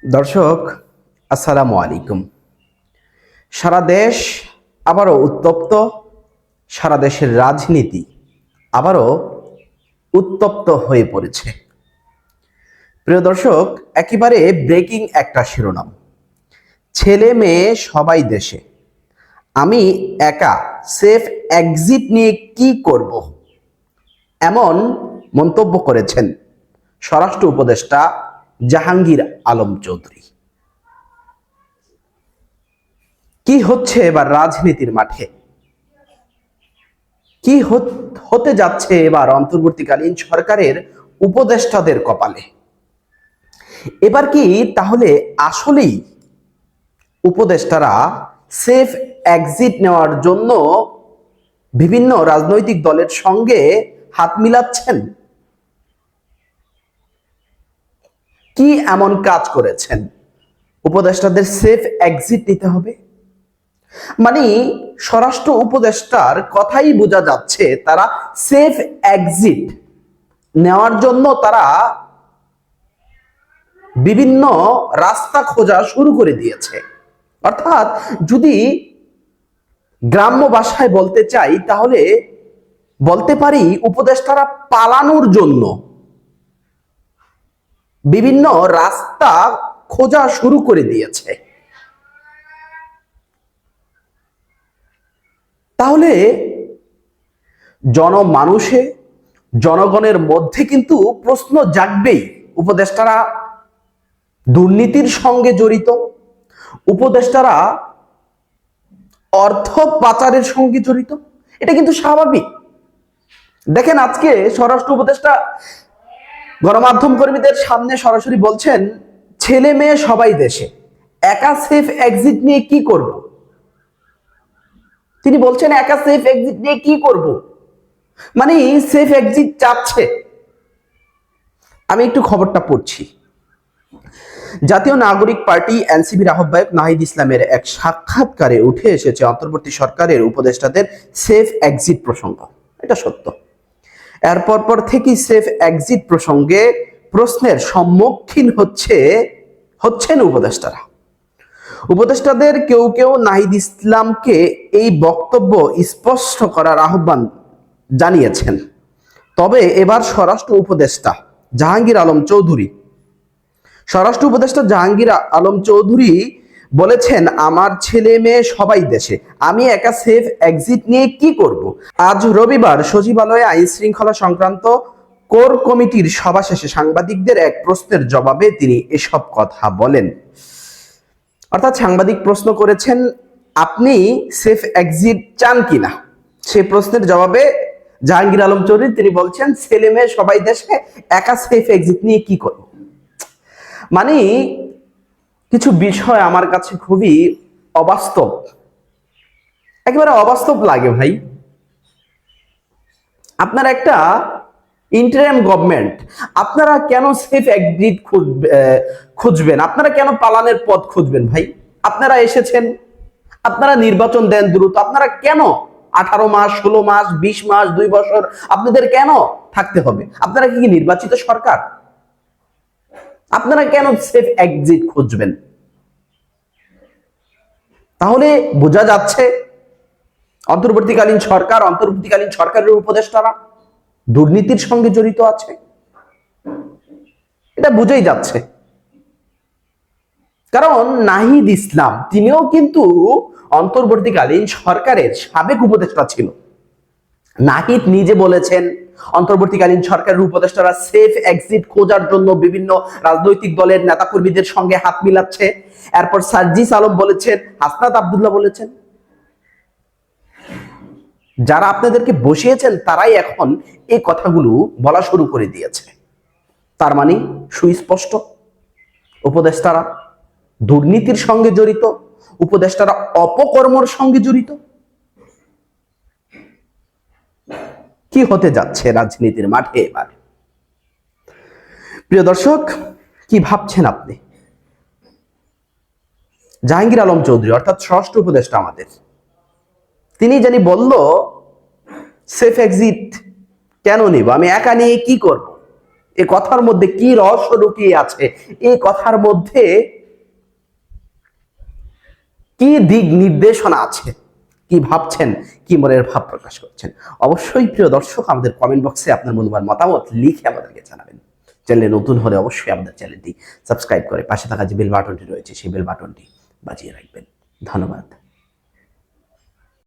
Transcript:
দর্শক, আসসালামু আলাইকুম। সারা দেশ আবারও উত্তপ্ত, সারা দেশের রাজনীতি আবারও উত্তপ্ত হয়ে পড়েছে। প্রিয় দর্শক, একেবারে ব্রেকিং একটা শিরোনাম, ছেলে মেয়ে সবাই দেশে, আমি একা সেফ এক্সিট নিয়ে কি করব, এমন মন্তব্য করেছেন স্বরাষ্ট্র উপদেষ্টা জাহাঙ্গীর আলম চৌধুরী। কি হচ্ছে এবার রাজনীতির মাঠে, কি হতে যাচ্ছে এবার অন্তর্বর্তীকালীন সরকারের উপদেষ্টাদের কপালে? এবার কি তাহলে আসলেই উপদেষ্টারা সেফ এক্সিট নেওয়ার জন্য বিভিন্ন রাজনৈতিক দলের সঙ্গে হাত মিলাচ্ছেন? কি এমন কাজ করেছেন উপদেষ্টাদের সেফ এক্সিট নিতে হবে? মানে স্বরাষ্ট্র উপদেষ্টার কথাই বোঝা যাচ্ছে তারা সেফ এক্সিট নেওয়ার জন্য তারা বিভিন্ন রাস্তা খোঁজা শুরু করে দিয়েছে। অর্থাৎ যদি গ্রাম্য ভাষায় বলতে চাই তাহলে বলতে পারি উপদেষ্টারা পালানোর জন্য বিভিন্ন রাস্তা খোঁজা শুরু করে দিয়েছে। তাহলে জনগণের মধ্যে কিন্তু প্রশ্ন জাগবেই, উপদেষ্টারা দুর্নীতির সঙ্গে জড়িত, উপদেষ্টারা অর্থ পাচারের সঙ্গে জড়িত। এটা কিন্তু স্বাভাবিক। দেখেন, আজকে স্বরাষ্ট্র উপদেষ্টা গণমাধ্যম কর্মীদের সামনে সরাসরি বলছেন, ছেলে মেয়ে সবাই দেশে, একা সেফ এক্সিট নিয়ে কি করব। তিনি বলছেন একা সেফ এক্সিট নিয়ে কি করব, মানে সেফ এক্সিট চাচ্ছে। আমি একটু খবরটা পড়ছি। জাতীয় নাগরিক পার্টি এনসিপির আহ্বায়ক নাহিদ ইসলামের এক সাক্ষাৎকারে উঠে এসেছে অন্তর্বর্তী সরকারের উপদেষ্টাদের সেফ এক্সিট প্রসঙ্গ। এটা সত্য। এরপর থেকেই সেফ এক্সিট প্রসঙ্গে প্রশ্নের সম্মুখীন হচ্ছেন উপদেষ্টারা। উপদেষ্টাদের কেউ কেউ নাহিদ ইসলামকে এই বক্তব্য স্পষ্ট করার আহ্বান জানিয়েছেন। তবে এবার স্বরাষ্ট্র উপদেষ্টা জাহাঙ্গীর আলম চৌধুরী বলেছেন, আমার ছেলে মেয়ে সবাই দেশে, আমি একা সেফ এক্সিট নিয়ে কি করব। আজ রবিবার সচিবালয়ে আইন শৃঙ্খলা সংক্রান্ত কোর কমিটির সভা শেষে সাংবাদিকদের এক প্রশ্নের জবাবে তিনি এসব কথা বলেন। অর্থাৎ সাংবাদিক প্রশ্ন করেছেন, আপনি সেফ এক্সিট চান কিনা। সেই প্রশ্নের জবাবে জাহাঙ্গীর আলম চৌধুরী তিনি বলছেন, ছেলে মেয়ে সবাই দেশে, একা সেফ এক্সিট নিয়ে কি করব। মানে কিছু বিষয় আমার কাছে খুবই অবাস্তব, একেবারে অবাস্তব লাগে ভাই। আপনারা একটা ইন্টারিম গভর্নমেন্ট, আপনারা কেন সেফ এক্সিট খুঁজবেন? আপনারা কেন পালানের পথ খুঁজবেন ভাই? আপনারা এসেছেন, আপনারা নির্বাচন দেন দ্রুত, আপনারা কেন 18 মাস, 16 মাস, 20 মাস, 2 বছর আপনাদের কেন থাকতে হবে? আপনারা কি নির্বাচিত সরকার? আপনারা কেন সেফ এক্সিট খুঁজবেন? তাহলে বোঝা যাচ্ছে অন্তর্বর্তীকালীন সরকারের উপদেষ্টারা দুর্নীতির সঙ্গে জড়িত আছে। এটা বুঝেই যাচ্ছে। কারণ নাহিদ ইসলাম তিনিও কিন্তু অন্তর্বর্তীকালীন সরকারের সাবেক উপদেষ্টা ছিল। নাহিদ নিজে বলেছেন, অন্তর্বর্তীকালীন সরকারের উপদেষ্টারা সেফ এক্সিট খোঁজার জন্য বিভিন্ন রাজনৈতিক দলের নেতাকর্মীদের সঙ্গে হাত মিলাচ্ছে। এরপর সার্জিস আলম বলেছেন, হাসনাত আব্দুল্লাহ বলেছেন, যারা আপনাদেরকে বসিয়েছেন তারাই এখন এই কথাগুলো বলা শুরু করে দিয়েছে। তার মানে সুস্পষ্ট, উপদেষ্টারা দুর্নীতির সঙ্গে জড়িত, উপদেষ্টারা অপকর্মর সঙ্গে জড়িত। কি হতে যাচ্ছে রাজনীতির মাঠে এবার? প্রিয় দর্শক, কি ভাবছেন আপনি? জাহাঙ্গীর আলম চৌধুরী অর্থাৎ স্বরাষ্ট্র উপদেষ্টা আমাদের, তিনি জানি বলল সেফ এক্সিট কেন নিব, আমি একা নিয়ে কি করব। এই কথার মধ্যে কি রহস্য লুকিয়ে আছে, এই কথার মধ্যে কি দিক নির্দেশনা আছে, কি ভাবছেন, কি মনের ভাব প্রকাশ করছেন? অবশ্যই প্রিয় দর্শক আমাদের কমেন্ট বক্সে আপনার মূল্যবান মতামত লিখে আমাদেরকে জানাবেন। চ্যানেলে নতুন হলে অবশ্যই আমাদের চ্যানেলটি সাবস্ক্রাইব করে পাশে থাকা যে বেল বাটনটি রয়েছে সেই বেল বাটনটি বাজিয়ে রাখবেন। ধন্যবাদ।